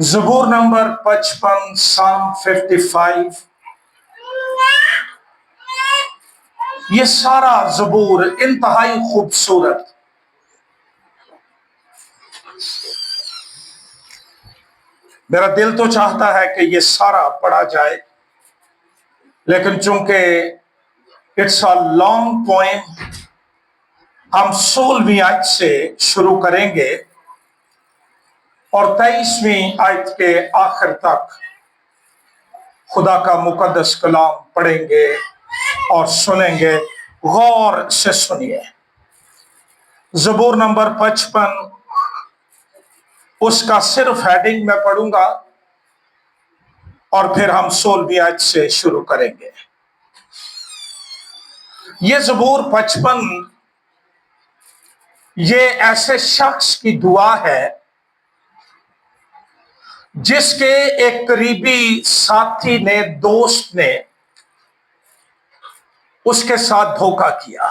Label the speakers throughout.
Speaker 1: ज़बूर number 55 साम 55। ये सारा ज़बूर इंतहाई खूबसूरत, मेरा दिल तो चाहता है कि ये सारा पढ़ा जाए, लेकिन चूंकि इट्स अ लॉन्ग पोएम, हम 16वीं आयत से शुरू करेंगे और 23वीं आयत के आखिर तक खुदा का मुकद्दस कलाम पढ़ेंगे और सुनेंगे। गौर से सुनिए। ज़बूर नंबर 55, उसका सिर्फ हेडिंग मैं पढ़ूंगा और फिर हम 16वीं आयत से शुरू करेंगे। ये ज़बूर 55 ये ऐसे शख्स की दुआ है जिसके एक करीबी साथी ने, दोस्त ने उसके साथ धोखा किया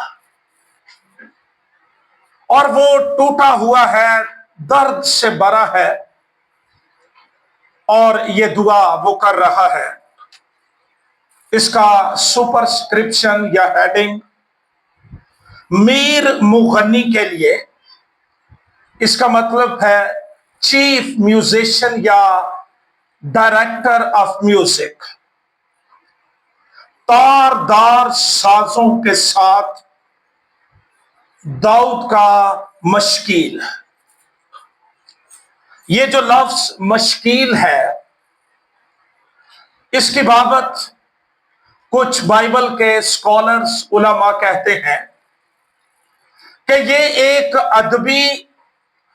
Speaker 1: और वो टूटा हुआ है, दर्द से भरा है, और ये दुआ वो कर रहा है। इसका सुपरस्क्रिप्शन या हेडिंग मीर मुगन्नी के लिए, इसका मतलब है चीफ म्यूजिशियन या डायरेक्टर ऑफ म्यूजिक, तारदार साजों के साथ दाऊद का मशकील। ये जो लफ्ज मशकील है, इसकी बाबत कुछ बाइबल के स्कॉलर्स, उलमा कहते हैं कि ये एक अदबी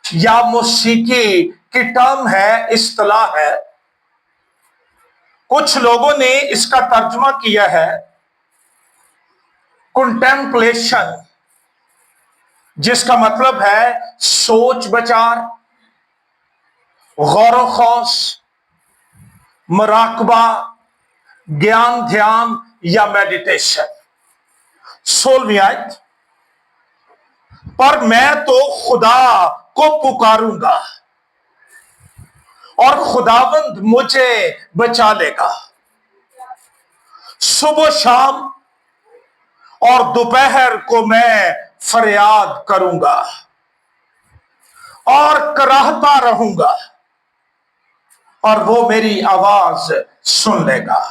Speaker 1: या मौसीकी की टर्म है, इस्तिलाह है। कुछ लोगों ने इसका तर्जुमा किया है कंटेम्पलेशन, जिसका मतलब है सोच विचार, गौर खौस, मराकबा, ज्ञान ध्यान या मेडिटेशन। 16वीं आयत, पर मैं तो खुदा को पुकारूंगा और खुदावंद मुझे बचा लेगा। सुबह शाम और दोपहर को मैं फरियाद करूंगा और कराहता रहूंगा और वो मेरी आवाज सुन लेगा।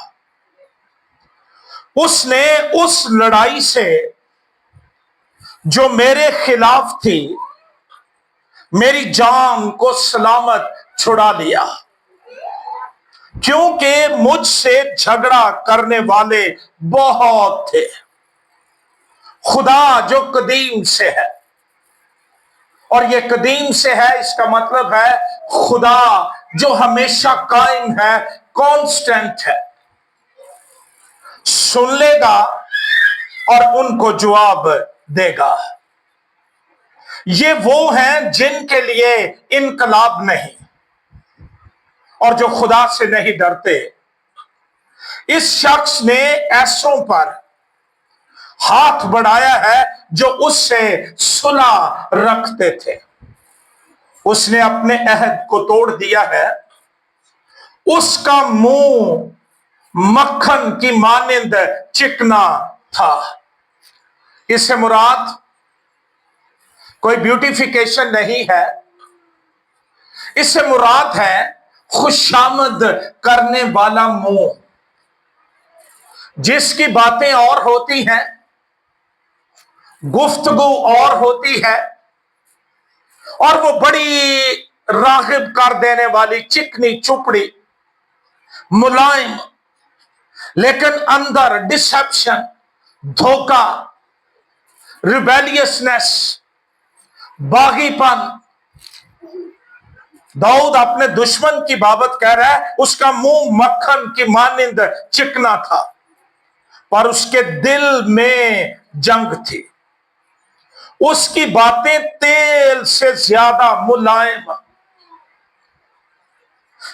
Speaker 1: उसने उस लड़ाई से जो मेरे खिलाफ थी, मेरी जान को सलामत छुड़ा लिया, क्योंकि मुझसे झगड़ा करने वाले बहुत थे। खुदा जो कदीम से है, और ये कदीम से है, इसका मतलब है खुदा जो हमेशा कायम है, कांस्टेंट है, सुन लेगा और उनको जवाब देगा। ये वो हैं जिनके लिए इनकलाब नहीं और जो खुदा से नहीं डरते। इस शख्स ने ऐसों पर हाथ बढ़ाया है जो उससे सुलह रखते थे। उसने अपने अहद को तोड़ दिया है। उसका मुंह मक्खन की मानिंद चिकना था। इससे मुराद कोई ब्यूटिफिकेशन नहीं है, इससे मुराद है खुशामद करने वाला मुंह, जिसकी बातें और होती हैं, गुफ्तगू और होती है, और वो बड़ी रागिब कर देने वाली चिकनी चुपड़ी, मुलायम, लेकिन अंदर डिसेप्शन, धोखा, रिबेलियसनेस, बागीपन। दाऊद अपने दुश्मन की बाबत कह रहा है, उसका मुंह मक्खन की मानिंद चिकना था, पर उसके दिल में जंग थी। उसकी बातें तेल से ज्यादा मुलायम,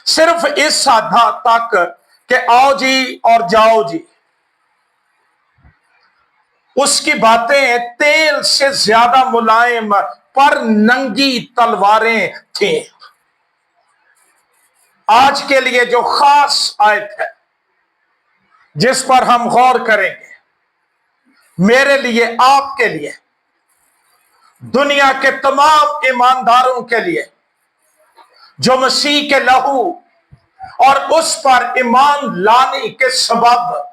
Speaker 1: सिर्फ इस साधा तक कि आओ जी और जाओ जी। उसकी बातें तेल से ज्यादा मुलायम, पर नंगी तलवारें थी। आज के लिए जो खास आयत है जिस पर हम गौर करेंगे, मेरे लिए, आपके लिए, दुनिया के तमाम ईमानदारों के लिए जो मसीह के लहू और उस पर ईमान लाने के सबब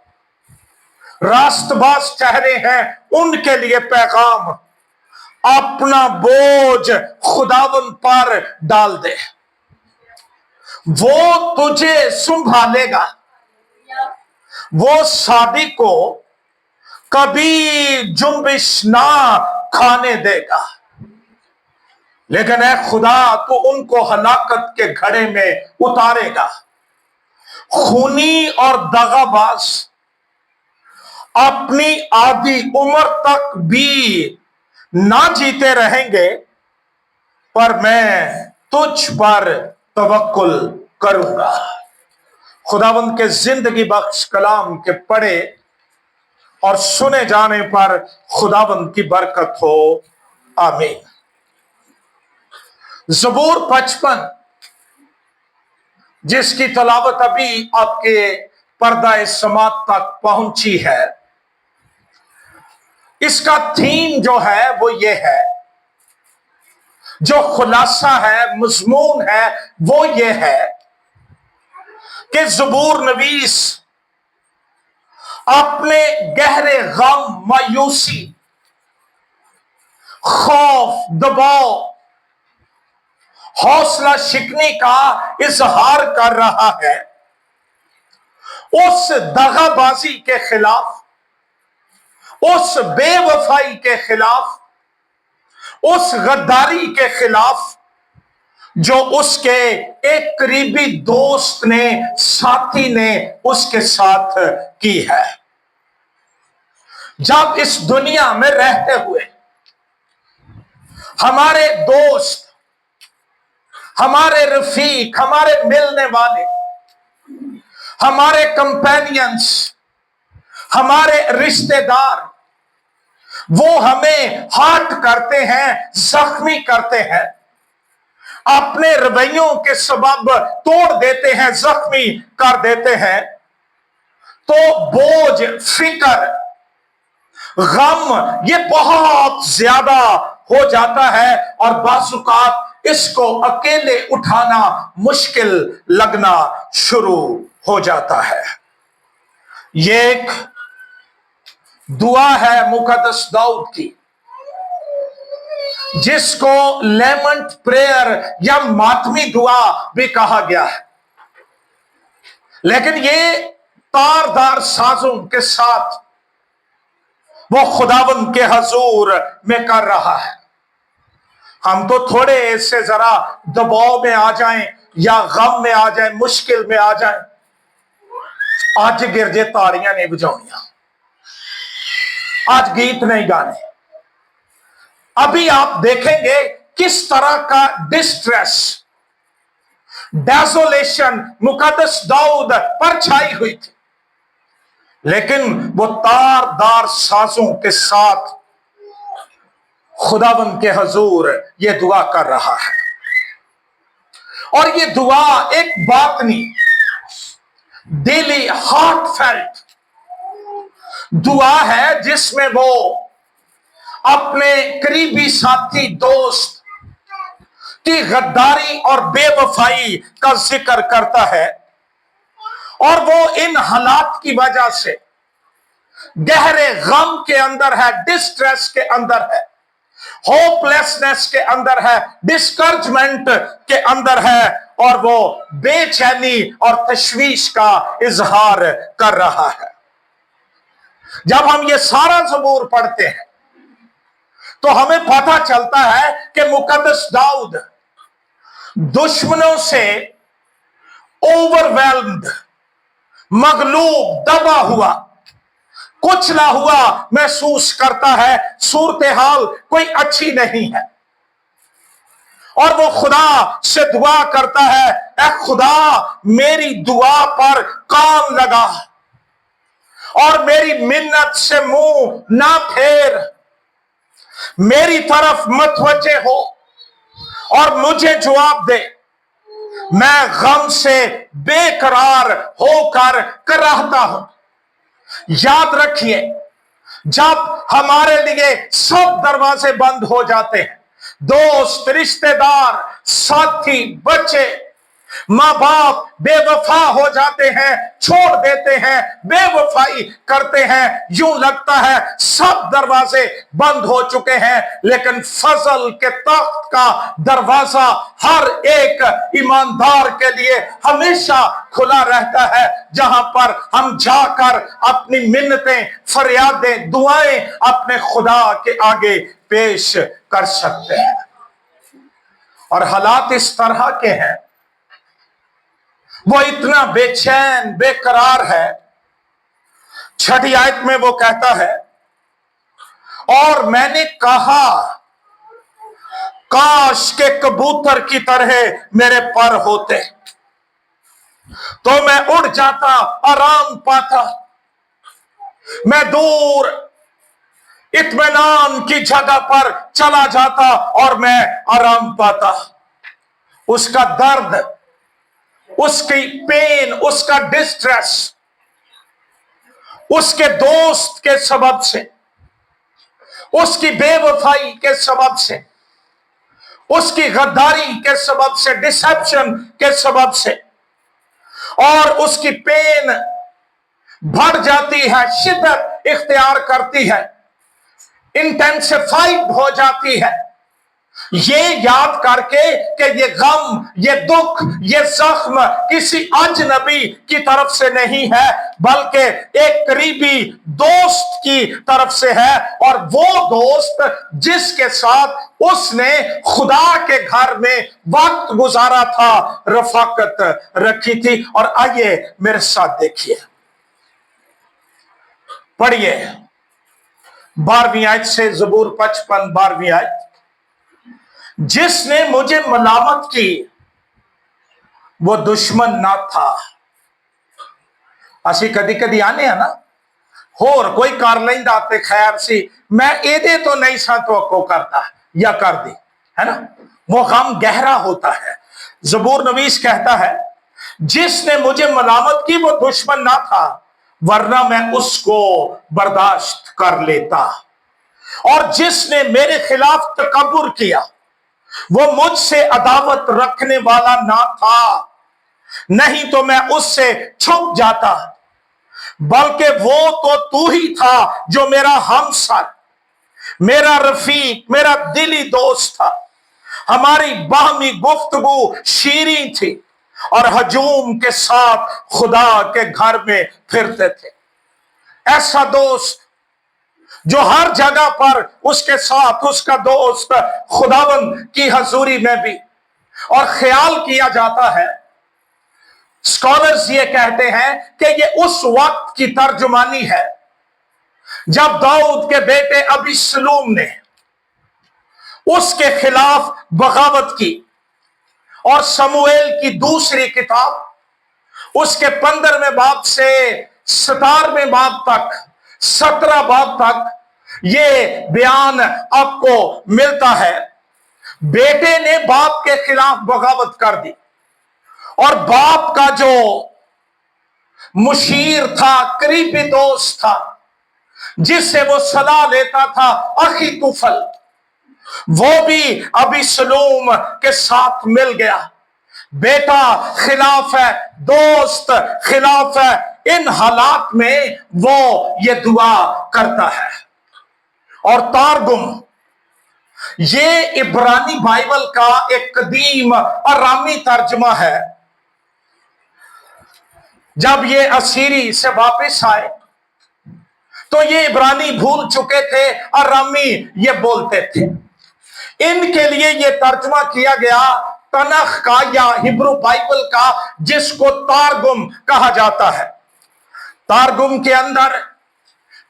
Speaker 1: रास्तबाज ठहरे हैं, उनके लिए पैगाम, अपना बोझ खुदावन पर डाल दे, वो तुझे संभालेगा, वो शादी को कभी जुम्बिश ना खाने देगा, लेकिन ऐ खुदा तो उनको हलाकत के घड़े में उतारेगा। खूनी और दगाबाज अपनी आधी उम्र तक भी ना जीते रहेंगे, पर मैं तुझ पर तवक्कुल करूंगा। खुदावंद के जिंदगी बख्श कलाम के पढ़े और सुने जाने पर खुदावंद की बरकत हो, आमीन। ज़बूर 55 जिसकी तलावत अभी आपके पर्दा समात तक पहुंची है, इसका थीम जो है वो ये है, जो खुलासा है, मजमून है, वो ये है कि ज़बूर नवीस अपने गहरे गम, मायूसी, खौफ, दबाव, हौसला शिकने का इजहार कर रहा है उस दगाबाजी के खिलाफ, उस बेवफाई के खिलाफ, उस गद्दारी के खिलाफ जो उसके एक करीबी दोस्त ने, साथी ने उसके साथ की है। जब इस दुनिया में रहते हुए हमारे दोस्त, हमारे रफीक, हमारे मिलने वाले, हमारे कंपेनियंस, हमारे रिश्तेदार, वो हमें हर्ट करते हैं, जख्मी करते हैं, अपने रवैयों के सबब तोड़ देते हैं, जख्मी कर देते हैं, तो बोझ, फिक्र, गम ये बहुत ज्यादा हो जाता है और बाज़-औक़ात इसको अकेले उठाना मुश्किल लगना शुरू हो जाता है। ये एक दुआ है मुक़द्दस दाऊद की, जिसको लेमेंट प्रेयर या मातमी दुआ भी कहा गया है, लेकिन ये तारदार साजों के साथ वो खुदावंद के हजूर में कर रहा है। हम तो थोड़े इससे जरा दबाव में आ जाएं या गम में आ जाएं, मुश्किल में आ जाएं, आज गिरजे ताड़ियां नहीं बजाउनियां, आज गीत नहीं गाने। अभी आप देखेंगे किस तरह का डिस्ट्रेस, डेसोलेशन मुक़द्दस दाऊद पर छाई हुई थी, लेकिन वो तारदार साजों के साथ खुदावंद के हजूर ये दुआ कर रहा है। और ये दुआ एक बातनी, दिली, हार्टफेल्ट दुआ है, जिसमें वो अपने करीबी साथी, दोस्त की गद्दारी और बेवफाई का जिक्र करता है, और वो इन हालात की वजह से गहरे गम के अंदर है, डिस्ट्रेस के अंदर है, होपलेसनेस के अंदर है, डिस्करेजमेंट के अंदर है, और वो बेचैनी और तशवीश का इजहार कर रहा है। जब हम ये सारा ज़बूर पढ़ते हैं तो हमें पता चलता है कि मुक़द्दस दाऊद दुश्मनों से ओवरवेल्म्ड, मगलूब, दबा हुआ, कुचला हुआ महसूस करता है, सूरत हाल कोई अच्छी नहीं है, और वो खुदा से दुआ करता है, ऐ खुदा मेरी दुआ पर काम लगा और मेरी मिन्नत से मुंह ना फेर, मेरी तरफ मतवज्जे हो और मुझे जवाब दे, मैं गम से बेकरार होकर कराहता हूं। याद रखिए, जब हमारे लिए सब दरवाजे बंद हो जाते हैं, दोस्त, रिश्तेदार, साथी, बच्चे, माँ बाप बेवफा हो जाते हैं, छोड़ देते हैं, बेवफाई करते हैं, यूं लगता है सब दरवाजे बंद हो चुके हैं, लेकिन फजल के तख्त का दरवाजा हर एक ईमानदार के लिए हमेशा खुला रहता है, जहां पर हम जाकर अपनी मिन्नतें, फरियादें, दुआएं अपने खुदा के आगे पेश कर सकते हैं। और हालात इस तरह के हैं, वो इतना बेचैन, बेकरार है। 6ठी आयत में वो कहता है, और मैंने कहा, काश के कबूतर की तरह मेरे पर होते, तो मैं उड़ जाता, आराम पाता, मैं दूर इत्मीनान की जगह पर चला जाता और मैं आराम पाता। उसका दर्द, उसकी पेन, उसका डिस्ट्रेस, उसके दोस्त के सबब से, उसकी बेवफाई के सबब से, उसकी गद्दारी के सबब से, डिसेप्शन के सबब से, और उसकी पेन बढ़ जाती है, शिद्दत इख्तियार करती है, इंटेंसिफाइड हो जाती है, ये याद करके कि ये गम, ये दुख, ये जख्म किसी अजनबी की तरफ से नहीं है, बल्कि एक करीबी दोस्त की तरफ से है, और वो दोस्त जिसके साथ उसने खुदा के घर में वक्त गुजारा था, रफाकत रखी थी। और आइए मेरे साथ देखिए, पढ़िए 12वीं आयत से, ज़बूर 55 12वीं आयत। जिसने मुझे मलामत की वो दुश्मन ना था। असी कदी कदी आने हैं ना, होर कोई कर लेंदा ते खैर सी, मैं एदे तो नहीं सा तवक्को करता या कर दी, है ना। वो गम गहरा होता है। ज़बूर नवीस कहता है, जिसने मुझे मलामत की वो दुश्मन ना था, वरना मैं उसको बर्दाश्त कर लेता। और जिसने मेरे खिलाफ तकब्बुर किया वो मुझसे अदावत रखने वाला ना था, नहीं तो मैं उससे छुप जाता, बल्कि वो तो तू ही था जो मेरा हमसर, मेरा रफीक, मेरा दिली दोस्त था। हमारी बाहमी गुफ्तगू शीरीं थी और हजूम के साथ खुदा के घर में फिरते थे। ऐसा दोस्त जो हर जगह पर उसके साथ उसका दोस्त खुदावंद की हजूरी में भी, और ख्याल किया जाता है, स्कॉलर्स ये कहते हैं कि ये उस वक्त की तर्जुमानी है जब दाऊद के बेटे अबीसलूम ने उसके खिलाफ बगावत की, और समूएल की दूसरी किताब उसके 15वें बाब से 17वें बाब तक, 17 बाब तक ये बयान आपको मिलता है। बेटे ने बाप के खिलाफ बगावत कर दी, और बाप का जो मुशीर था, करीबी दोस्त था, जिससे वो सलाह लेता था, अखीतुफल, वो भी अबीसलूम के साथ मिल गया। बेटा खिलाफ है, दोस्त खिलाफ है, इन हालात में वो ये दुआ करता है। और तारगुम, ये इब्रानी बाइबल का एक कदीम अरामी तर्जमा है। जब ये असीरी से वापस आए तो ये इब्रानी भूल चुके थे, अरामी ये बोलते थे। इनके लिए ये तर्जमा किया गया तनख का या हिब्रू बाइबल का, जिसको तारगुम कहा जाता है। तारगुम के अंदर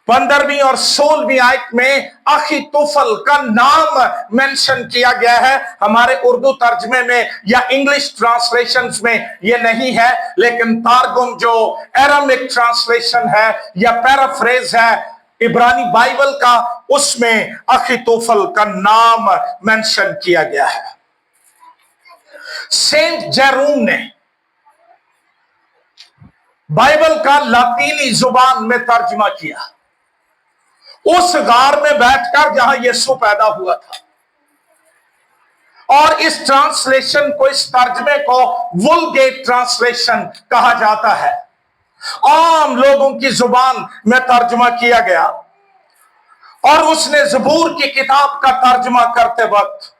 Speaker 1: 15वीं और 16वीं आयत में अखीतुफल का नाम मेंशन किया गया है। हमारे उर्दू तर्जमे में या इंग्लिश ट्रांसलेशंस में ये नहीं है, लेकिन तारगुम जो एरामिक ट्रांसलेशन है या पैराफ्रेज है इब्रानी बाइबल का, उसमें अखीतुफल का नाम मेंशन किया गया है। सेंट जेरूम ने बाइबल का लातीनी जुबान में तर्जुमा किया, उस गार में बैठकर जहां यीशु पैदा हुआ था। और इस ट्रांसलेशन को, इस तर्जमे को वुलगेट ट्रांसलेशन कहा जाता है। आम लोगों की जुबान में तर्जुमा किया गया। और उसने ज़बूर की किताब का तर्जुमा करते वक्त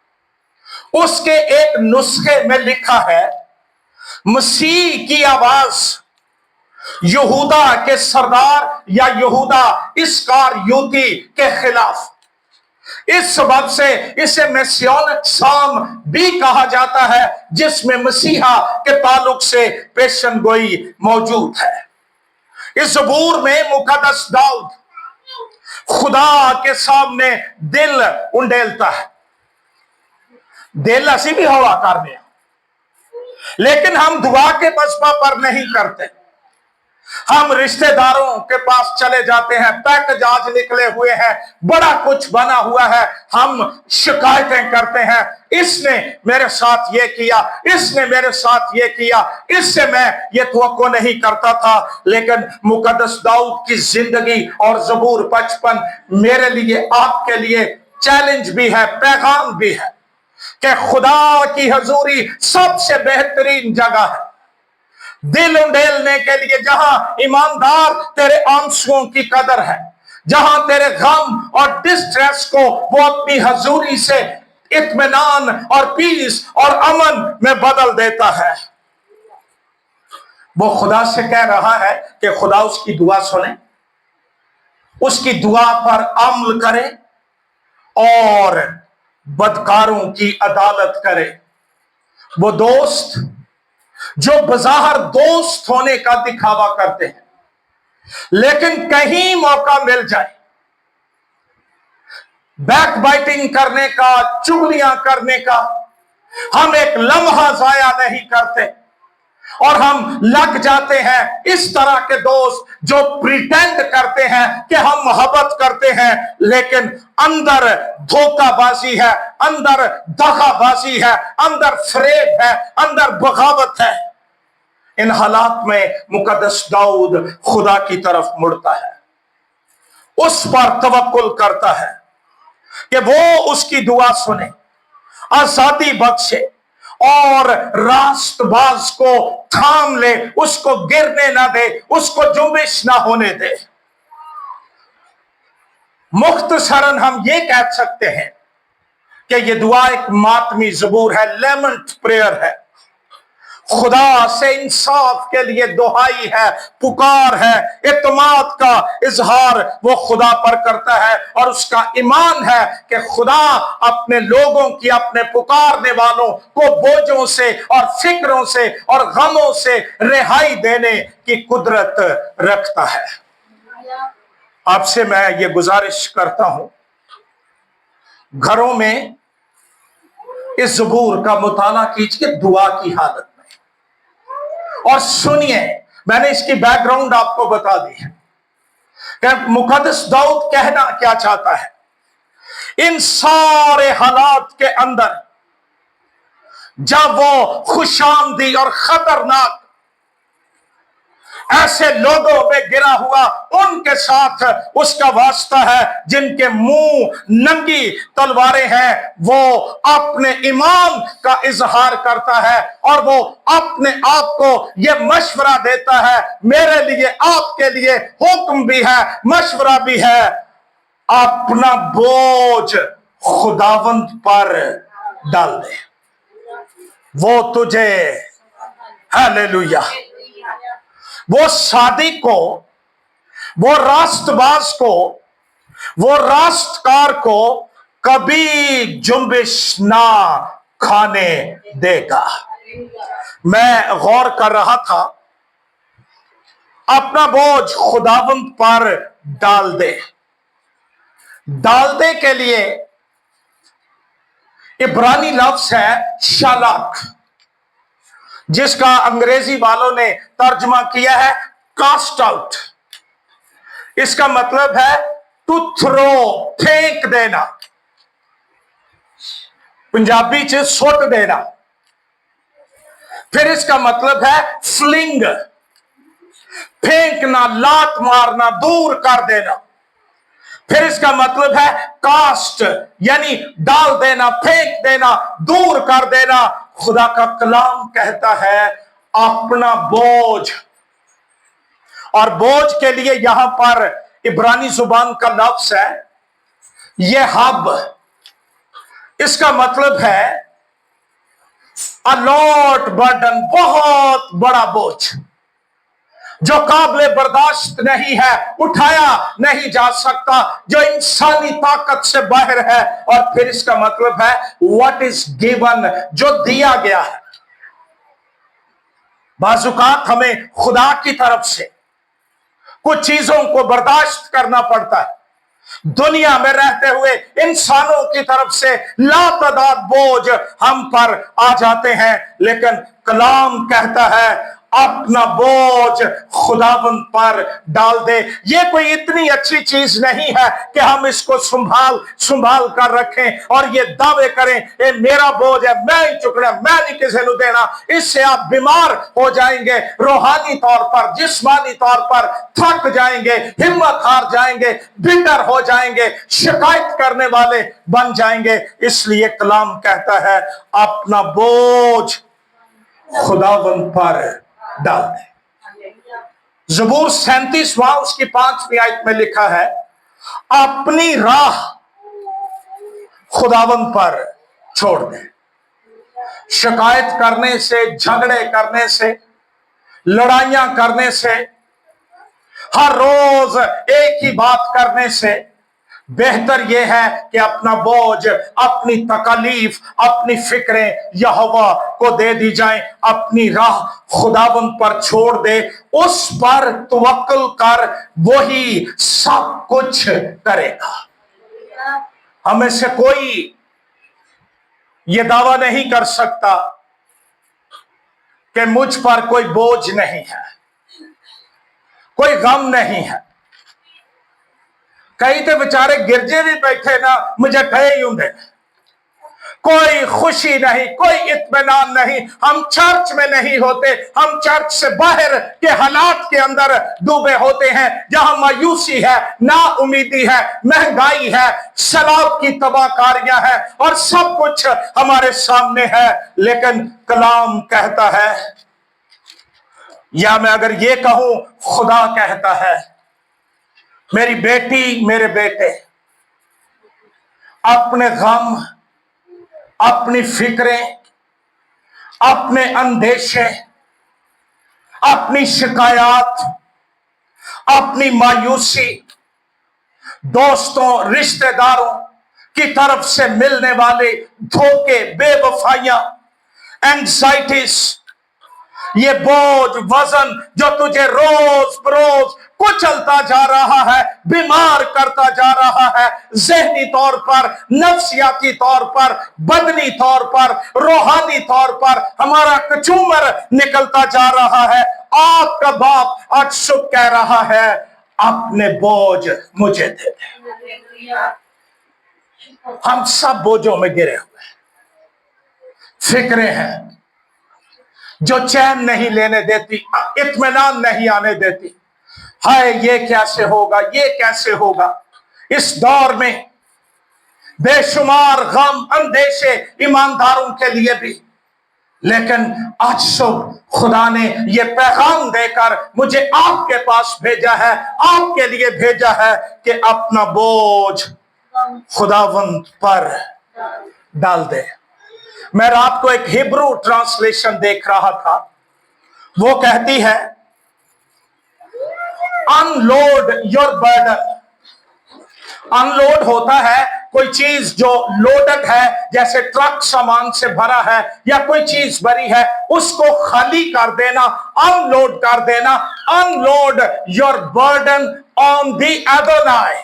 Speaker 1: उसके एक नुस्खे में लिखा है, मसीह की आवाज यहूदा के सरदार या यहूदा इस्कारियोती के खिलाफ। इस सबब से इसे मेसियानिक साम भी कहा जाता है, जिसमें मसीहा के ताल्लुक से पेशन गोई मौजूद है। इस ज़बूर में मुकद्दस दाऊद खुदा के सामने दिल उंडेलता है। दिल असी भी हवा करने, लेकिन हम दुआ के मसबा पर नहीं करते। हम रिश्तेदारों के पास चले जाते हैं, पैकेज आज निकले हुए हैं, बड़ा कुछ बना हुआ है, हम शिकायतें करते हैं, इसने मेरे साथ ये किया, इसने मेरे साथ ये किया, इससे मैं ये तवक्को नहीं करता था। लेकिन मुकद्दस दाऊद की जिंदगी और ज़बूर 55 मेरे लिए, आपके लिए चैलेंज भी है, पैगाम भी है कि खुदा की हजूरी सबसे बेहतरीन जगह है दिल उंडेलने के लिए, जहां ईमानदार तेरे आंसुओं की कदर है, जहां तेरे गम और डिस्ट्रेस को वो अपनी हजूरी से इत्मीनान और पीस और अमन में बदल देता है। वो खुदा से कह रहा है कि खुदा उसकी दुआ सुने, उसकी दुआ पर अमल करे और बदकारों की अदालत करे। वो दोस्त जो बज़ाहिर दोस्त होने का दिखावा करते हैं, लेकिन कहीं मौका मिल जाए बैक बाइटिंग करने का, चुगलियां करने का, हम एक लम्हा जाया नहीं करते और हम लग जाते हैं इस तरह के दोस्त जो प्रिटेंड करते हैं कि हम मोहब्बत करते हैं, लेकिन अंदर धोखाबाजी है, अंदर दगाबाजी है, अंदर फरेब है, अंदर बगावत है। इन हालात में मुकद्दस दाऊद खुदा की तरफ मुड़ता है, उस पर तवक्कुल करता है कि वो उसकी दुआ सुने, आजादी बख्शे और रास्तबाज को थाम ले, उसको गिरने ना दे, उसको जुम्बिश ना होने दे। मुख्तसरन हम ये कह सकते हैं कि ये दुआ एक मातमी ज़बूर है, लेमेंट प्रेयर है। खुदा से इंसाफ के लिए दुहाई है, पुकार है, इत्मीनान का इजहार वो खुदा पर करता है और उसका ईमान है कि खुदा अपने लोगों की, अपने पुकारने वालों को बोझों से और फिक्रों से और गमों से रिहाई देने की कुदरत रखता है। आपसे मैं ये गुजारिश करता हूं, घरों में इस ज़बूर का मुताला कीजिए दुआ की हालत में और सुनिए। मैंने इसकी बैकग्राउंड आपको बता दी है कि मुकद्दस दाऊद कहना क्या चाहता है। इन सारे हालात के अंदर जब वो खुशामदी और खतरनाक ऐसे लोगों में गिरा हुआ, उनके साथ उसका वास्ता है जिनके मुंह नंगी तलवारें हैं, वो अपने ईमान का इजहार करता है और वो अपने आप को यह मशवरा देता है, मेरे लिए, आपके लिए हुक्म भी है, मशवरा भी है, अपना बोझ खुदावंद पर डाल दे, वो तुझे, हालेलुया, वो सादिक को, वो रास्तबाज को, वो रास्तकार को कभी जुम्बिश ना खाने देगा। मैं गौर कर रहा था, अपना बोझ खुदावंद पर डाल दे। डाल दे के लिए इब्रानी लफ्ज है शालाक, जिसका अंग्रेजी वालों ने तर्जुमा किया है कास्ट आउट। इसका मतलब है टू थ्रो, फेंक देना, पंजाबी च सुट देना। फिर इसका मतलब है फ्लिंग, फेंकना, लात मारना, दूर कर देना। फिर इसका मतलब है कास्ट, यानी डाल देना, फेंक देना, दूर कर देना। खुदा का कलाम कहता है अपना बोझ, और बोझ के लिए यहां पर इब्रानी जुबान का लफ्ज है ये हब। इसका मतलब है अलॉट बर्डन, बहुत बड़ा बोझ जो काबिले बर्दाश्त नहीं है, उठाया नहीं जा सकता, जो इंसानी ताकत से बाहर है। और फिर इसका मतलब है व्हाट इज गिवन, जो दिया गया है। बाजुकात हमें खुदा की तरफ से कुछ चीजों को बर्दाश्त करना पड़ता है। दुनिया में रहते हुए इंसानों की तरफ से लातादाद बोझ हम पर आ जाते हैं, लेकिन कलाम कहता है अपना बोझ खुदाबंद पर डाल दे। ये कोई इतनी अच्छी चीज नहीं है कि हम इसको संभाल कर रखें और ये दावे करें ये मेरा बोझ है, मैं ही चुकना, मैं नहीं किसी को देना। इससे आप बीमार हो जाएंगे, रूहानी तौर पर, जिस्मानी तौर पर थक जाएंगे, हिम्मत हार जाएंगे, बिटर हो जाएंगे, शिकायत करने वाले बन जाएंगे। इसलिए कलाम कहता है अपना बोझ खुदाबंद पर डाल दे। ज़बूर 37वां उसकी 5वीं आयत में लिखा है अपनी राह खुदावंद पर छोड़ दे। शिकायत करने से, झगड़े करने से, लड़ाइयां करने से, हर रोज एक ही बात करने से बेहतर यह है कि अपना बोझ, अपनी तकलीफ, अपनी फिक्रें यहोवा को दे दी जाएं, अपनी राह खुदाबंद पर छोड़ दे, उस पर तवक्कुल कर, वही सब कुछ करेगा। हमें से कोई यह दावा नहीं कर सकता कि मुझ पर कोई बोझ नहीं है, कोई गम नहीं है। कई तो बेचारे गिरजे भी बैठे ना, मुझे कहे ही होंगे, कोई खुशी नहीं, कोई इत्मीनान नहीं। हम चर्च में नहीं होते, हम चर्च से बाहर के हालात के अंदर डूबे होते हैं, जहां मायूसी है, ना उम्मीदी है, महंगाई है, शराब की तबाहकारियां हैं और सब कुछ हमारे सामने है। लेकिन कलाम कहता है, या मैं अगर ये कहूं खुदा कहता है, मेरी बेटी, मेरे बेटे, अपने गम, अपनी फिक्रें, अपने अंदेशे, अपनी शिकायत, अपनी मायूसी, दोस्तों, रिश्तेदारों की तरफ से मिलने वाले धोखे, बेवफाइयां, एंजाइटीज, ये बोझ, वजन जो तुझे रोज बरोज कुचलता जा रहा है, बीमार करता जा रहा है, ज़हनी तौर पर, नफ्सियाती तौर पर, बदनी तौर पर, रूहानी तौर पर हमारा कचूमर निकलता जा रहा है। आपका बाप आज शुभ कह रहा है अपने बोझ मुझे दे दे। हम सब बोझों में गिरे हुए, फिक्रें हैं जो चैन नहीं लेने देती, इत्मीनान नहीं आने देती। हाय ये कैसे होगा, ये कैसे होगा। इस दौर में बेशुमार गम, अंदेशे ईमानदारों के लिए भी, लेकिन आज सुबह खुदा ने ये पैगाम देकर मुझे आपके पास भेजा है, आपके लिए भेजा है कि अपना बोझ खुदावंद पर डाल दे। मैं रात को एक हिब्रू ट्रांसलेशन देख रहा था, वो कहती है अनलोड योर बर्डन। अनलोड होता है कोई चीज जो लोडेड है, जैसे ट्रक सामान से भरा है या कोई चीज भरी है, उसको खाली कर देना, अनलोड कर देना। Unload your burden on the Adonai,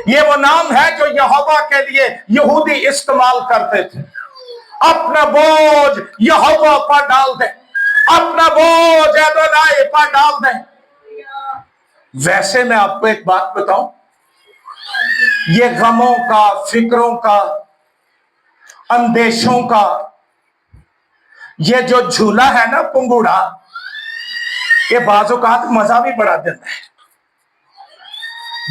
Speaker 1: ये वो नाम है जो यहोवा के लिए यहूदी इस्तेमाल करते थे। अपना बोझ यहोवा पर डाल दे, अपना बोझ एडोनाई पर डाल दे। वैसे मैं आपको एक बात बताऊं, ये गमों का, फिक्रों का, अंदेशों का, ये जो झूला है ना पंगूड़ा, ये बाजू का मजा भी बड़ा देता है।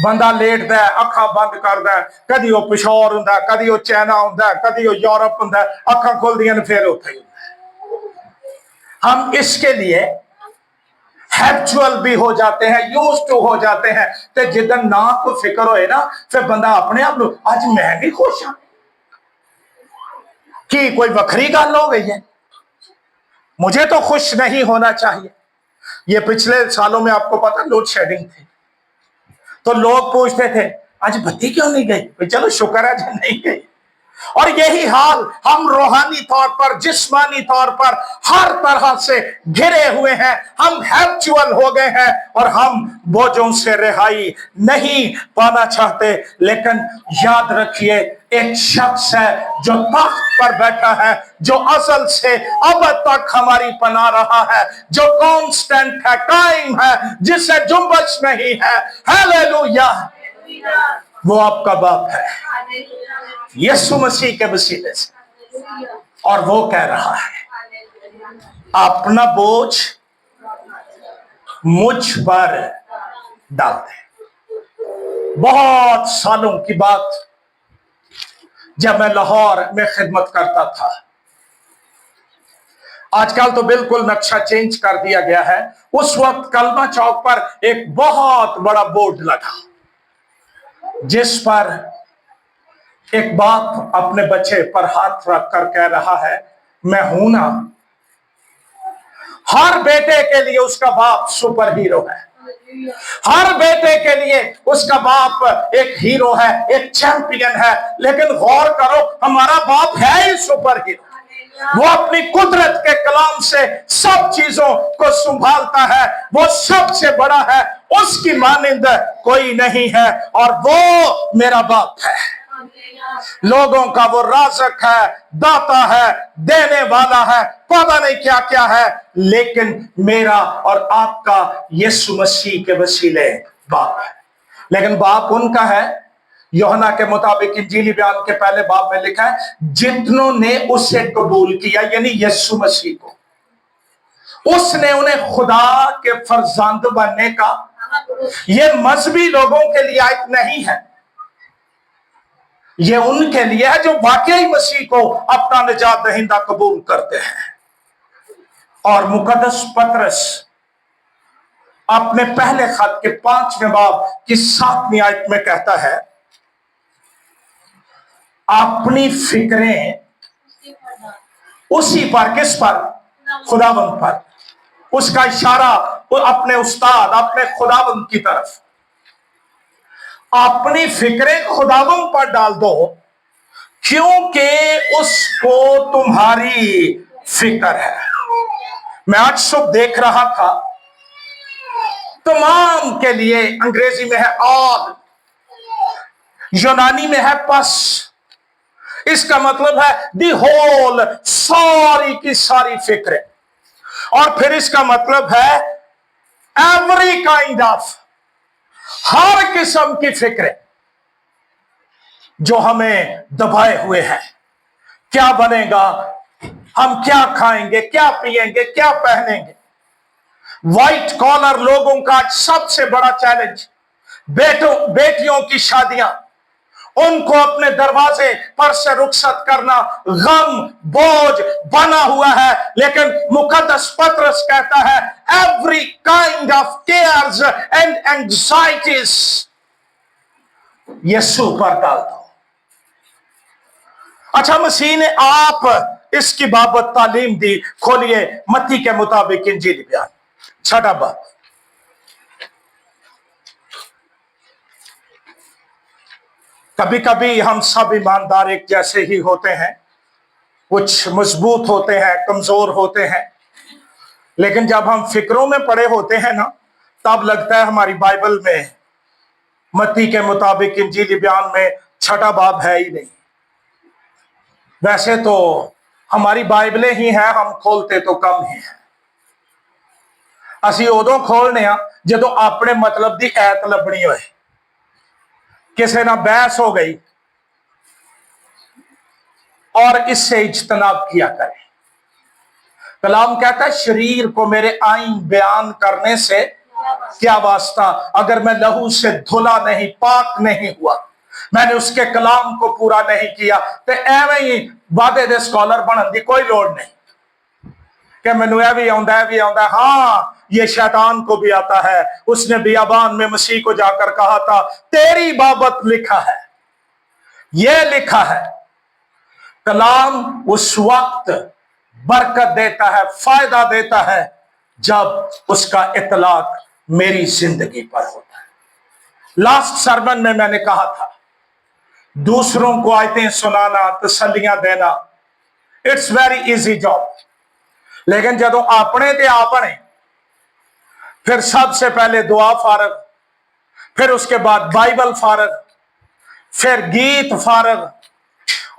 Speaker 1: बंदा लेटदा है, अखा बंद करदा है, कदी वो पिशोर हुंदा, कदी वो चाइना हुंदा, कदी वो यूरोप हुंदा, अखा खुलदियां फिर उत्थे ही हुंदा। हम इसके लिए हैबिचुअल भी हो जाते हैं, यूज टू हो जाते हैं। ते जिदन ना कोई फिक्र होए ना, फिर बंदा अपने आप नु अज मैं भी खुश हाँ कि कोई वखरी गल हो गई है, मुझे तो खुश नहीं होना चाहिए। ये पिछले सालों में आपको पता लोड शेडिंग थी, तो लोग पूछते थे आज बत्ती क्यों नहीं गई, चलो शुक्र है जो नहीं गई। और यही हाल हम रूहानी तौर पर, जिस्मानी तौर पर हर तरह से घिरे हुए हैं। हम हैबिचुअल हो गए हैं और हम बोझों से रिहाई नहीं पाना चाहते। लेकिन याद रखिए, एक शख्स है जो तख्त पर बैठा है, जो असल से अब तक हमारी पनाह रहा है, जो कांस्टेंट है, कायम है, जिससे जुम्बश नहीं है। हालेलुया, वो आपका बाप है यीशु मसीह के वसीले से। और वो कह रहा है अपना बोझ मुझ पर डाल दे। बहुत सालों की बात, जब मैं लाहौर में खिदमत करता था, आजकल तो बिल्कुल नक्शा चेंज कर दिया गया है। उस वक्त कलमा चौक पर एक बहुत बड़ा बोर्ड लगा, जिस पर एक बाप अपने बच्चे पर हाथ रख कर कह रहा है मैं हूं ना। हर बेटे के लिए उसका बाप सुपर हीरो है, हर बेटे के लिए उसका बाप एक हीरो है, एक चैंपियन है। लेकिन गौर करो, हमारा बाप है ही सुपर हीरो। वो अपनी कुदरत के कलाम से सब चीजों को संभालता है, वो सबसे बड़ा है, उसकी मानिंद कोई नहीं है, और वो मेरा बाप है। लोगों का वो राज़क है, दाता है, देने वाला है, पता नहीं क्या क्या है, लेकिन मेरा और आपका यीशु मसीह के वसीले बाप है। लेकिन बाप उनका है, यूहन्ना के मुताबिक इंजीली बयान के पहले बाब में लिखा है, जितनों ने उसे कबूल किया, यानी यीशु मसीह को, उसने उन्हें खुदा के फर्जंद बनने का। यह मजहबी लोगों के लिए आयत नहीं है, ये उनके लिए है जो वाकई मसीह को अपना निजात दहिंदा कबूल करते हैं। और मुकद्दस पतरस अपने पहले खत के 5वें बाब की 7वीं आयत में कहता है, अपनी फिक्रें उसी पर, किस पर? खुदावंद पर। उसका इशारा अपने उस्ताद, अपने खुदावंद की तरफ। अपनी फिक्रें खुदावंद पर डाल दो, क्योंकि उसको तुम्हारी फिक्र है। मैं आज सुबह देख रहा था, तमाम के लिए अंग्रेजी में है ऑल, यूनानी में है पस। इसका मतलब है दी होल, सारी की सारी फिक्रें। और फिर इसका मतलब है एवरी काइंड ऑफ, हर किस्म की फिक्रें जो हमें दबाए हुए हैं। क्या बनेगा, हम क्या खाएंगे, क्या पिएंगे, क्या पहनेंगे। व्हाइट कॉलर लोगों का सबसे बड़ा चैलेंज बेटियों की शादियां, उनको अपने दरवाजे पर से रुखसत करना गम बोझ बना हुआ है। लेकिन मुकद्दस पतरस कहता है every kind of cares and anxieties यीशु पर डाल दो। अच्छा, मसीह ने आप इसकी बाबत तालीम दी। खोलिए मत्ती के मुताबिक इंजील बयान 6वां बाब। कभी कभी हम सब ईमानदार एक जैसे ही होते हैं, कुछ मजबूत होते हैं, कमजोर होते हैं, लेकिन जब हम फिक्रों में पड़े होते हैं ना, तब लगता है हमारी बाइबल में मत्ती के मुताबिक इंजीली बयान में 6वां बाब है ही नहीं। वैसे तो हमारी बाइबलें ही हैं, हम खोलते तो कम ही हैं। असी उदों खोलने जो अपने मतलब की ऐत लभनी होए, किसी ना बहस हो गई, और इससे इज्तनाब किया करें। कलाम कहता है शरीर को मेरे आइन बयान करने से क्या वास्ता, अगर मैं लहू से धुला नहीं, पाक नहीं हुआ, मैंने उसके कलाम को पूरा नहीं किया, तो एवं ही वादे दे स्कॉलर बनने की कोई लोड़ नहीं कि मैनू यह भी आंदा। हाँ, ये शैतान को भी आता है। उसने बियाबान में मसीह को जाकर कहा था, तेरी बाबत लिखा है, यह लिखा है। कलाम उस वक्त बरकत देता है, फायदा देता है, जब उसका इतलाक मेरी जिंदगी पर होता है। लास्ट सरमन में मैंने कहा था, दूसरों को आयतें सुनाना, तसल्लियां देना, इट्स वेरी इजी जॉब, लेकिन जदों अपने ते आप बने, फिर सबसे पहले दुआ फारग, फिर उसके बाद बाइबल फारग, फिर गीत फारग,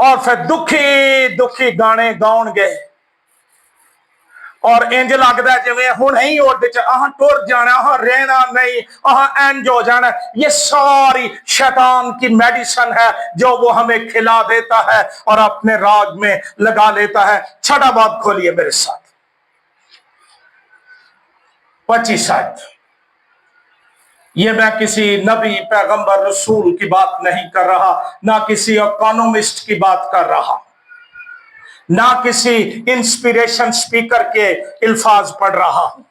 Speaker 1: और फिर दुखी दुखी गाने गाउन गए, और इंज लगता है जिवें हुण ही ओहदे च अहां टुर जाना, अहां रहना नहीं, अहां इंज हो जाना। ये सारी शैतान की मेडिसिन है जो वो हमें खिला देता है और अपने राग में लगा लेता है। छठा बात खोलिए मेरे साथ, 25 आयत। ये मैं किसी नबी, पैगंबर, रसूल की बात नहीं कर रहा, ना किसी इकोनॉमिस्ट की बात कर रहा, ना किसी इंस्पिरेशन स्पीकर के अल्फाज पढ़ रहा हूं।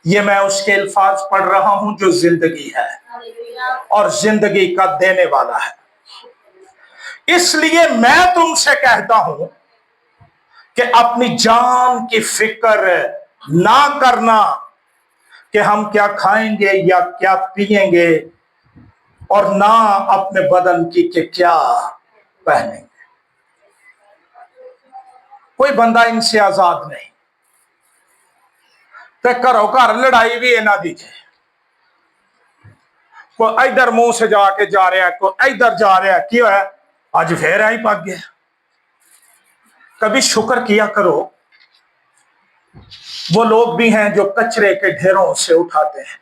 Speaker 1: ये मैं उसके अल्फाज पढ़ रहा हूं जो जिंदगी है और जिंदगी का देने वाला है। इसलिए मैं तुमसे कहता हूं कि अपनी जान की फिक्र ना करना कि हम क्या खाएंगे या क्या पिएंगे, और ना अपने बदन की कि क्या पहनेंगे। कोई बंदा इनसे आजाद नहीं। तो घरों घर लड़ाई भी इन्हां दी है, कोई इधर मुंह से जाके जा रहा है, कोई इधर जा रहा है, क्यों है आज फिर आई पक गया। कभी शुक्र किया करो, वो लोग भी हैं जो कचरे के ढेरों से उठाते हैं,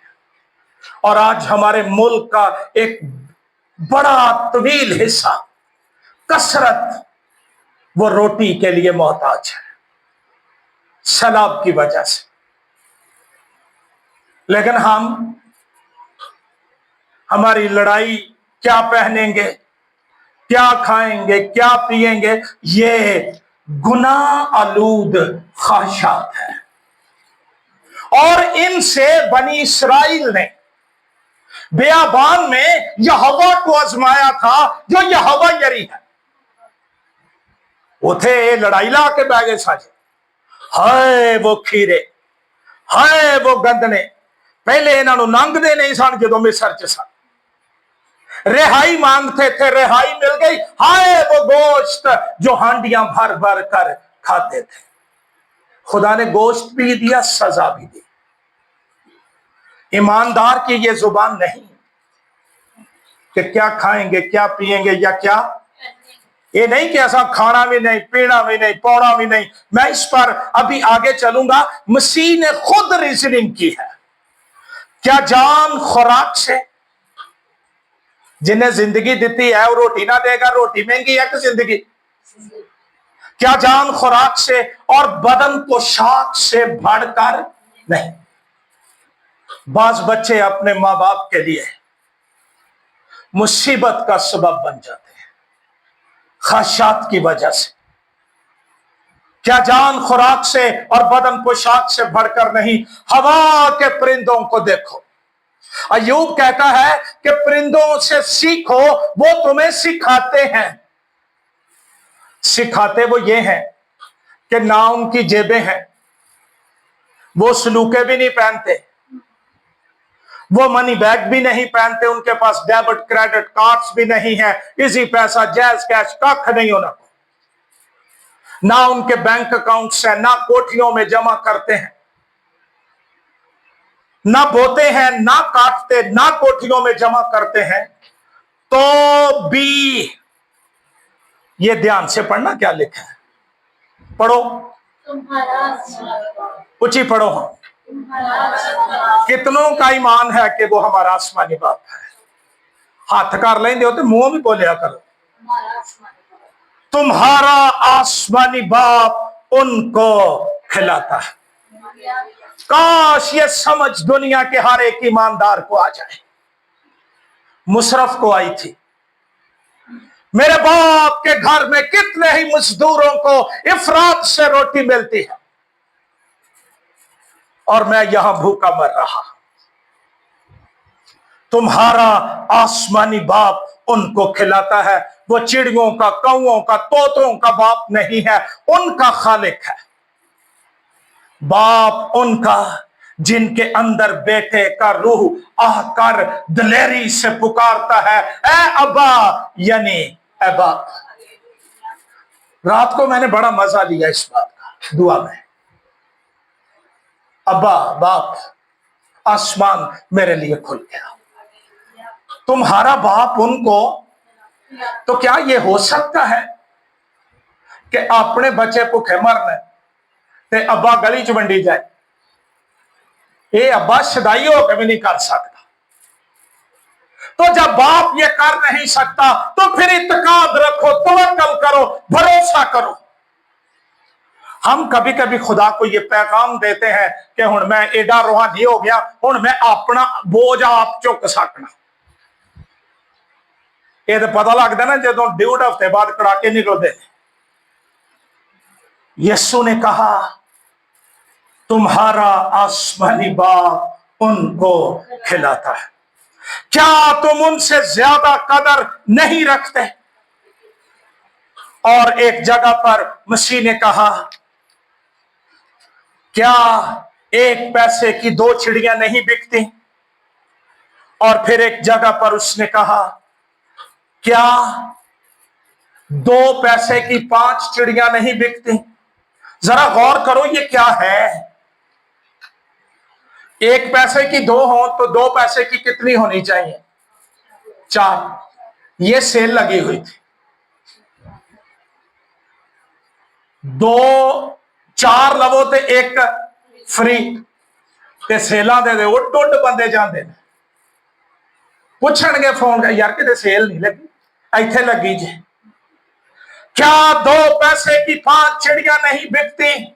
Speaker 1: और आज हमारे मुल्क का एक बड़ा तवील हिस्सा कसरत वो रोटी के लिए मोहताज है, सैलाब की वजह से। लेकिन हमारी लड़ाई क्या पहनेंगे, क्या खाएंगे, क्या पिएंगे, ये गुनाह आलूद ख्वाहिशात है। और इनसे बनी इसराइल ने बियाबान में यहोवा को आजमाया था, जो यहोवा यरी है। उथे लड़ाई ला के बह गए साजे। हाय वो खीरे, हाय वो गंदने, पहले इन्हों नंगते नहीं सन, जो मिस्र च सन रिहाई मांगते थे, रिहाई मिल गई। हाय वो गोश्त जो हांडियां भर भर कर खाते थे। खुदा ने गोश्त भी दिया, सजा भी दी। ईमानदार की ये जुबान नहीं कि क्या खाएंगे, क्या पिएंगे या क्या, ये नहीं कि ऐसा खाना भी नहीं, पीना भी नहीं, पौना भी नहीं। मैं इस पर अभी आगे चलूंगा। मसीह ने खुद रीजनिंग की है। क्या जान खुराक से, जिन्हें जिंदगी दी है वो रोटी ना देगा? रोटी महंगी है कि जिंदगी? क्या जान खुराक से और बदन पोशाक से बढ़कर नहीं? बाज बच्चे अपने माँ बाप के लिए मुसीबत का सबब बन जाते हैं ख्वाहिशात की वजह से। क्या जान खुराक से और बदन पोशाक से बढ़कर नहीं? हवा के परिंदों को देखो। अय्यूब कहता है कि परिंदों से सीखो, वो तुम्हें सिखाते हैं। सिखाते वो ये हैं कि ना उनकी जेबें हैं, वो सलूके भी नहीं पहनते, वो मनी बैग भी नहीं पहनते, उनके पास डेबिट क्रेडिट कार्ड्स भी नहीं है, इजी पैसा जैज कैश कख नहीं होना, ना उनके बैंक अकाउंट्स है, ना कोठियों में जमा करते हैं, ना बोते हैं, ना काटते, ना कोठियों में जमा करते हैं। तो भी ये ध्यान से पढ़ना क्या लिखा है, पढ़ो, ऊंची पढ़ो। कितनों का ईमान है कि वो हमारा आसमानी बाप है? हाथ कर लेंगे हो तो मुंह भी बोलिया करो, तुम्हारा आसमानी बाप उनको खिलाता है। काश ये समझ दुनिया के हर एक ईमानदार को आ जाए। मुशर्रफ को आई थी, मेरे बाप के घर में कितने ही मजदूरों को इफरात से रोटी मिलती है और मैं यहां भूखा मर रहा। तुम्हारा आसमानी बाप उनको खिलाता है। वो चिड़ियों का, कौओं का, तोतों का बाप नहीं है, उनका खालिक है। बाप उनका जिनके अंदर बेटे का रूह आकर दिलेरी से पुकारता है, ए अब्बा, यानी ए बाप। रात को मैंने बड़ा मजा लिया इस बात का दुआ में। अब्बा, बाप, आसमान मेरे लिए खुल गया। तुम्हारा बाप उनको, तो क्या ये हो सकता है कि अपने बच्चे भुखे मरने ते अब्बा गली च वंडी जाए? ये अब्बा सदाई होकर भी नहीं कर सकता। तो जब बाप ये कर नहीं सकता तो फिर इत्काद रखो, तवक्कल करो, भरोसा करो। हम कभी कभी खुदा को ये पैगाम देते हैं कि हुण मैं एडा रूहानी हो गया, हुण मैं अपना बोझ आप चुक सकना। ये तो पता लगता ना जो 1.5 हफ्ते बाद कड़ाके निकलते। यीशु ने कहा, तुम्हारा आसमानी बाप उनको खिलाता है। क्या तुम उनसे ज्यादा कदर नहीं रखते? और एक जगह पर मसीह ने कहा, क्या 1 पैसे की 2 चिड़ियां नहीं बिकती? और फिर एक जगह पर उसने कहा, क्या 2 पैसे की 5 चिड़ियां नहीं बिकती? जरा गौर करो ये क्या है। 1 पैसे की 2 हो तो 2 पैसे की कितनी होनी चाहिए? 4। ये सेल लगी हुई थी। 4 लवो ते 1 फ्री ते सेलां दे उड बंदे जाते हैं। पूछणगे फोन कर, यार किते सेल नहीं लगी, इत्थे लगी जे। क्या 2 पैसे की 5 चिड़ियां नहीं बिकती?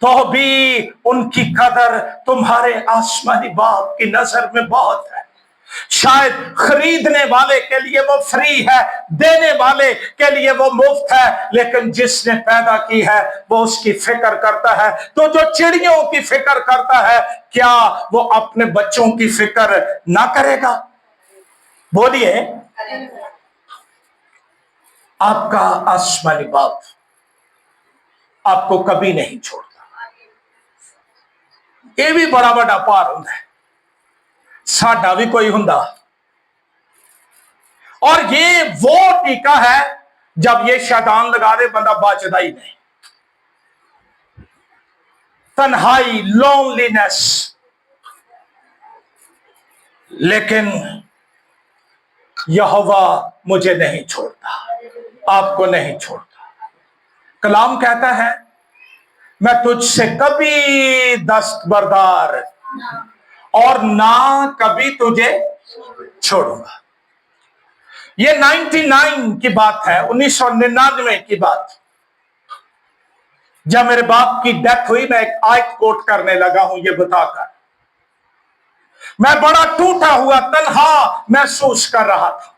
Speaker 1: तो भी उनकी कदर तुम्हारे आसमानी बाप की नजर में बहुत है। शायद खरीदने वाले के लिए वो फ्री है, देने वाले के लिए वो मुफ्त है, लेकिन जिसने पैदा की है वो उसकी फिक्र करता है। तो जो चिड़ियों की फिक्र करता है, क्या वो अपने बच्चों की फिक्र ना करेगा? बोलिए। आपका आसमानी बाप आपको कभी नहीं छोड़ता। ये भी बड़ा बड़ा भार होता है, साडा भी कोई हुंदा। और ये वो टीका है जब ये शैतान लगा दे बंदा बचता ही नहीं। तन्हाई, लोनलीनेस, लेकिन यहोवा मुझे नहीं छोड़ता, आपको नहीं छोड़ता। कलाम कहता है, मैं तुझसे कभी दस्तबरदार और ना कभी तुझे छोड़ूंगा। ये 99 की बात है, 1999 की बात। जब मेरे बाप की डेथ हुई, मैं एक आयत कोट करने लगा हूं ये बताकर। मैं बड़ा टूटा हुआ, तन्हा महसूस कर रहा था।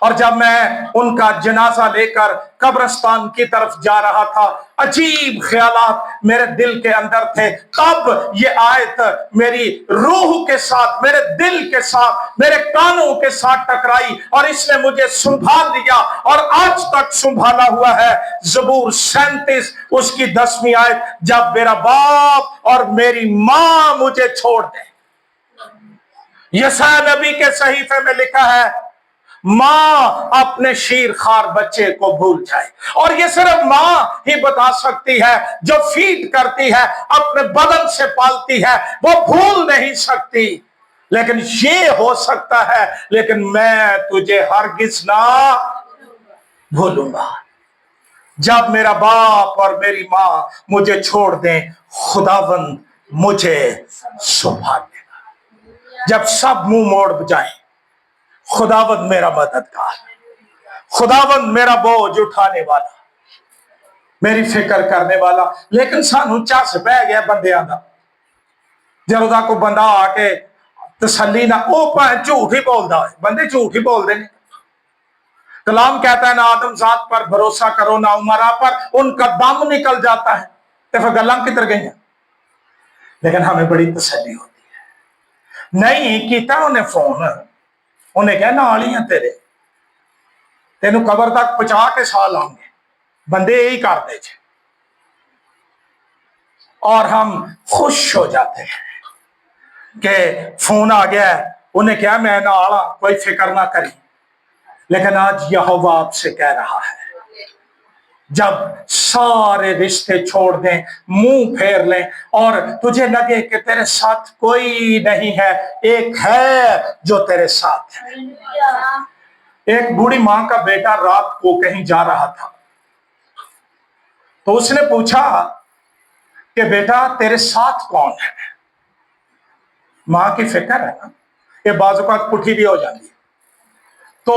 Speaker 1: और जब मैं उनका जनाजा लेकर कब्रिस्तान की तरफ जा रहा था, अजीब ख्यालात मेरे दिल के अंदर थे। तब ये आयत मेरी रूह के साथ, मेरे दिल के साथ, मेरे कानों के साथ टकराई और इसने मुझे संभाल लिया और आज तक संभाला हुआ है। ज़बूर 37 उसकी 10वीं आयत, जब मेरा बाप और मेरी मां मुझे छोड़ दे। यशायाह नबी के सहीफे में लिखा है, मां अपने शीर खार बच्चे को भूल जाए। और ये सिर्फ मां ही बता सकती है, जो फीड करती है, अपने बदन से पालती है, वो भूल नहीं सकती। लेकिन ये हो सकता है, लेकिन मैं तुझे हरगिज ना भूलूंगा। जब मेरा बाप और मेरी मां मुझे छोड़ दें, खुदावंद मुझे संभाल लेगा। जब सब मुंह मोड़ जाए, खुदावंद मेरा मददगार, खुदावंद मेरा बोझ उठाने वाला। मेरी फिक्र करने वाला। लेकिन सानू झस पै गया बंदियां दा, जदों दा कोई बंदा आके तसल्ली ना, वो भावें झूठ ही बोलता है, बंदे झूठ ही बोलते हैं। कलाम कहता है ना आदमजात पर भरोसा करो ना उमरा पर, उनका दम निकल जाता है। तो फिर गल्लां किधर गई? लेकिन हमें बड़ी तसल्ली होती है। नहीं किया उन्हें फोन, उन्हें कहा नाल ही तेरे, तेनू कबर तक पहुंचा के साह लाओगे। बंदे यही करते थे और हम खुश हो जाते हैं कि फोन आ गया, उन्हें क्या मैं नाल हाँ, कोई फिक्र ना करी। लेकिन आज यहोवा आपसे कह रहा है, जब सारे रिश्ते छोड़ दें, मुंह फेर लें और तुझे लगे कि तेरे साथ कोई नहीं है, एक है जो तेरे साथ है। एक बूढ़ी मां का बेटा रात को कहीं जा रहा था, तो उसने पूछा कि बेटा तेरे साथ कौन है? मां की फिक्र है ना, ये बाजू का पुठी भी हो जाती है। तो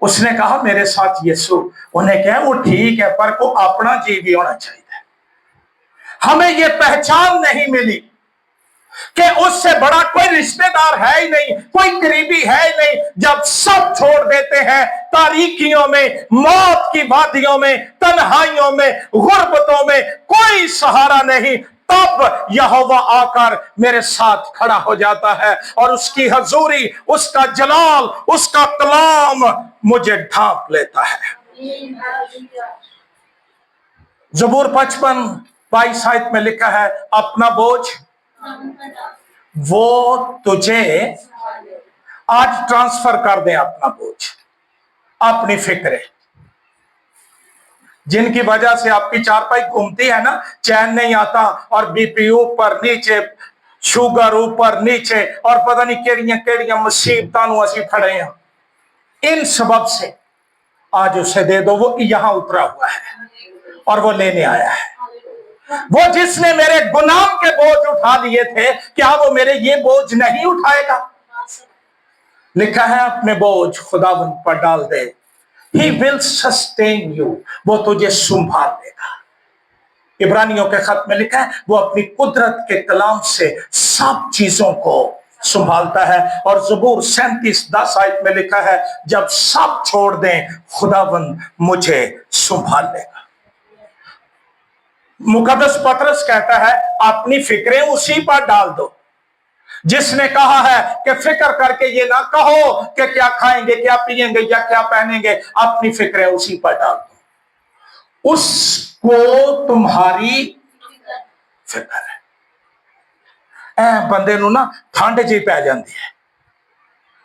Speaker 1: उसने कहा मेरे साथ यीशु। उन्हें कहा वो ठीक है, पर को अपना जी भी होना चाहिए। हमें ये पहचान नहीं मिली कि उससे बड़ा कोई रिश्तेदार है ही नहीं, कोई करीबी है ही नहीं। जब सब छोड़ देते हैं, तारीकियों में, मौत की वादियों में, तन्हाइयों में, गुर्बतों में, कोई सहारा नहीं, तब यहोवा आकर मेरे साथ खड़ा हो जाता है और उसकी हजूरी, उसका जलाल, उसका कलाम मुझे ढांप लेता है। ज़बूर 55:22 आयत में लिखा है, अपना बोझ वो तुझे आज ट्रांसफर कर दे। अपना बोझ, अपनी फिक्रें, जिनकी वजह से आपकी चारपाई घूमती है ना, चैन नहीं आता और बीपी ऊपर नीचे, शुगर ऊपर नीचे और पता नहीं केड़ियां केड़ियां मुसीबतां असीं फड़े हैं। इन सबब से आज उसे दे दो। वो यहां उतरा हुआ है और वो लेने आया है। वो जिसने मेरे गुनाह के बोझ उठा लिए थे, क्या वो मेरे ये बोझ नहीं उठाएगा? लिखा है अपने बोझ खुदावंद पर डाल दे, He will sustain you, वो तुझे संभाल लेगा। इब्रानियों के खत में लिखा है वो अपनी कुदरत के कलाम से सब चीजों को संभालता है। और ज़बूर 37:10 आयत में लिखा है, जब सब छोड़ दें खुदावंद मुझे संभाल लेगा। मुकद्दस पतरस कहता है अपनी फिक्रें उसी पर डाल दो, जिसने कहा है कि फिक्र करके ये ना कहो कि क्या खाएंगे, क्या पिएंगे या क्या पहनेंगे। अपनी फिक्रें उसी पर डाल दो, उसको तुम्हारी फिक्र है। ऐ बंदे नूं ना ठंड जी पै जाती है।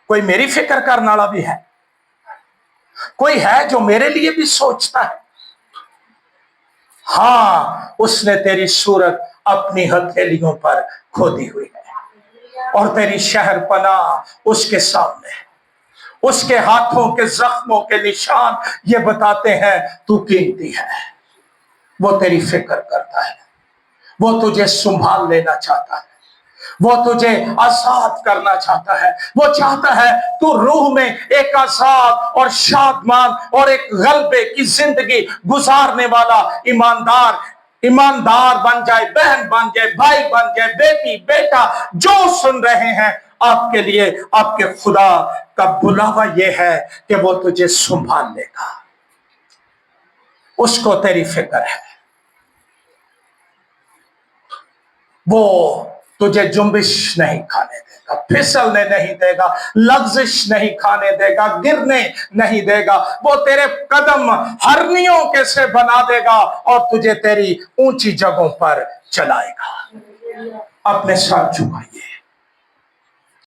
Speaker 1: कोई मेरी फिक्र करने वाला भी है, कोई है जो मेरे लिए भी सोचता है। हाँ, उसने तेरी सूरत अपनी हथेलियों पर खोदी हुई है और तेरी शहर पनाह उसके सामने है। उसके हाथों के जख्मों के निशान ये बताते हैं तू कीमती है। वो तेरी फिक्र करता है, वो तुझे संभाल लेना चाहता है, वो तुझे आजाद करना चाहता है। वो चाहता है तू रूह में एक आजाद और शादमान और एक गलबे की जिंदगी गुजारने वाला ईमानदार बन जाए, बहन बन जाए, भाई बन जाए, बेटी बेटा जो सुन रहे हैं, आपके लिए आपके खुदा का बुलावा यह है कि वो तुझे संभाल लेगा। उसको तेरी फिक्र है। वो तुझे जुम्बिश नहीं खाने देगा, फिसलने नहीं देगा, लग्जिश नहीं खाने देगा, गिरने नहीं देगा। वो तेरे कदम हरनियों के से बना देगा और तुझे तेरी ऊंची जगहों पर चलाएगा। अपने सर झुकाइए।